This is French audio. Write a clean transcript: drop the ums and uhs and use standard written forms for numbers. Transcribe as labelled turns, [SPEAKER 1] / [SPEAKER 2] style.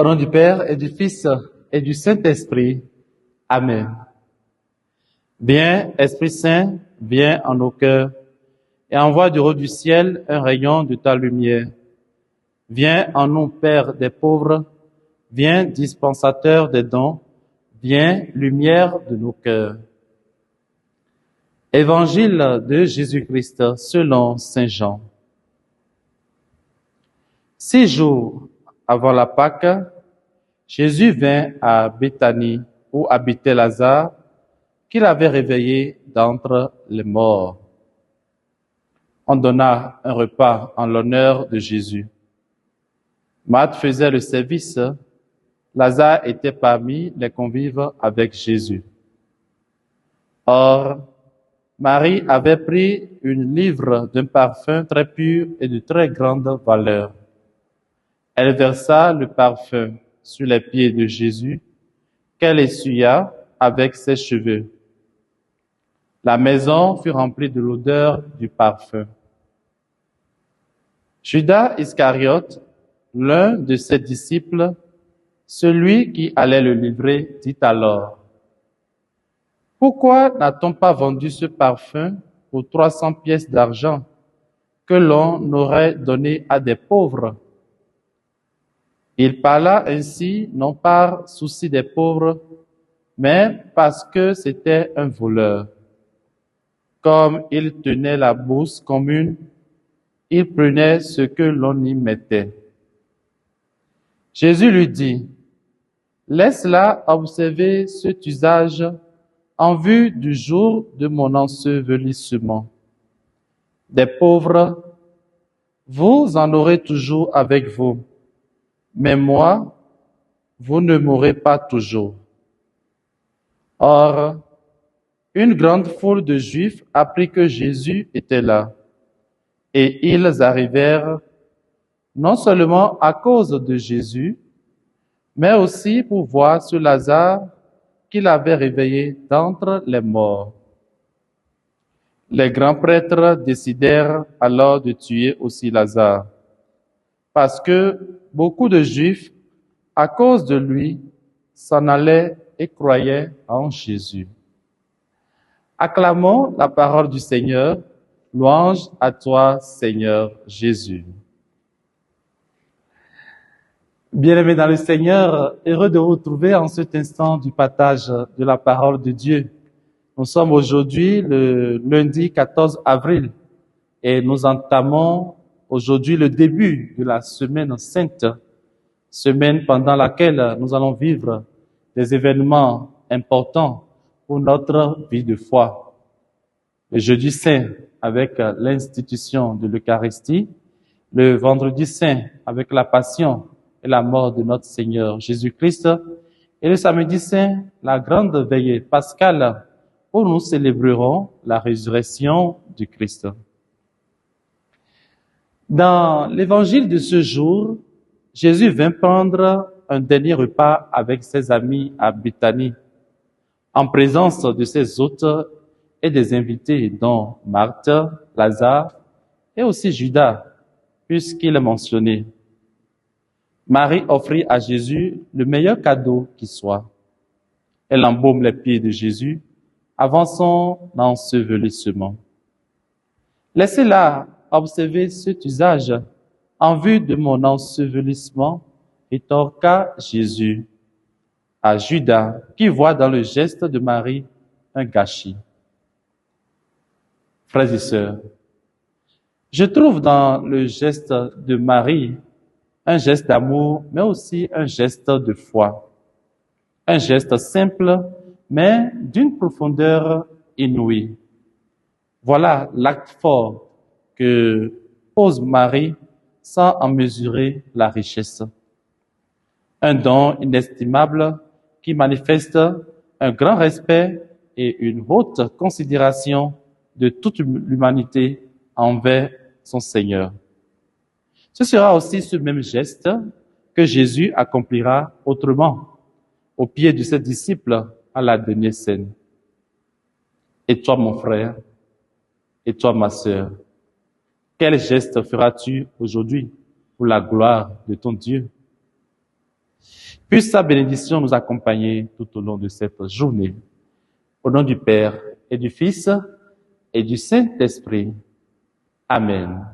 [SPEAKER 1] Au nom du Père et du Fils et du Saint-Esprit. Amen. Viens, Esprit Saint, viens en nos cœurs et envoie du haut du ciel un rayon de ta lumière. Viens en nous, Père des pauvres, viens, dispensateur des dons, viens, lumière de nos cœurs. Évangile de Jésus-Christ selon Saint Jean. 6 jours avant la Pâque, Jésus vint à Béthanie où habitait Lazare, qu'il avait réveillé d'entre les morts. On donna un repas en l'honneur de Jésus. Marthe faisait le service, Lazare était parmi les convives avec Jésus. Or, Marie avait pris une livre d'un parfum très pur et de très grande valeur. Elle versa le parfum sur les pieds de Jésus, qu'elle essuya avec ses cheveux. La maison fut remplie de l'odeur du parfum. Judas Iscariote, l'un de ses disciples, celui qui allait le livrer, dit alors: Pourquoi n'a-t-on pas vendu ce parfum pour 300 pièces d'argent que l'on aurait donné à des pauvres? Il parla ainsi non par souci des pauvres, mais parce que c'était un voleur. Comme il tenait la bourse commune, il prenait ce que l'on y mettait. Jésus lui dit: Laisse-la observer cet usage en vue du jour de mon ensevelissement. Des pauvres, vous en aurez toujours avec vous, mais moi, vous ne m'aurez pas toujours. Or, une grande foule de Juifs apprit que Jésus était là, et ils arrivèrent non seulement à cause de Jésus, mais aussi pour voir ce Lazare qu'il avait réveillé d'entre les morts. Les grands prêtres décidèrent alors de tuer aussi Lazare, parce que beaucoup de Juifs, à cause de lui, s'en allaient et croyaient en Jésus. Acclamons la parole du Seigneur. Louange à toi, Seigneur Jésus. Bien-aimés dans le Seigneur, heureux de vous retrouver en cet instant du partage de la parole de Dieu. Nous sommes aujourd'hui le lundi 14 avril et nous entamons aujourd'hui le début de la semaine sainte, semaine pendant laquelle nous allons vivre des événements importants pour notre vie de foi. Le jeudi saint avec l'institution de l'Eucharistie, le vendredi saint avec la passion et la mort de notre Seigneur Jésus-Christ, et le samedi saint, la grande veillée pascale où nous célébrerons la résurrection du Christ. Dans l'évangile de ce jour, Jésus vint prendre un dernier repas avec ses amis à Béthanie, en présence de ses hôtes et des invités dont Marthe, Lazare et aussi Judas, puisqu'il est mentionné. Marie offrit à Jésus le meilleur cadeau qui soit. Elle embaume les pieds de Jésus avant son ensevelissement. Laissez-la observer cet usage en vue de mon ensevelissement, rétorqua Jésus à Judas, qui voit dans le geste de Marie un gâchis. Frères et sœurs, je trouve dans le geste de Marie un geste d'amour, mais aussi un geste de foi. Un geste simple, mais d'une profondeur inouïe. Voilà l'acte fort que pose Marie sans en mesurer la richesse. Un don inestimable qui manifeste un grand respect et une haute considération de toute l'humanité envers son Seigneur. Ce sera aussi ce même geste que Jésus accomplira autrement, aux pieds de ses disciples à la dernière scène. Et toi, mon frère, et toi, ma sœur, quel geste feras-tu aujourd'hui pour la gloire de ton Dieu? Puisse sa bénédiction nous accompagner tout au long de cette journée. Au nom du Père et du Fils et du Saint-Esprit. Amen.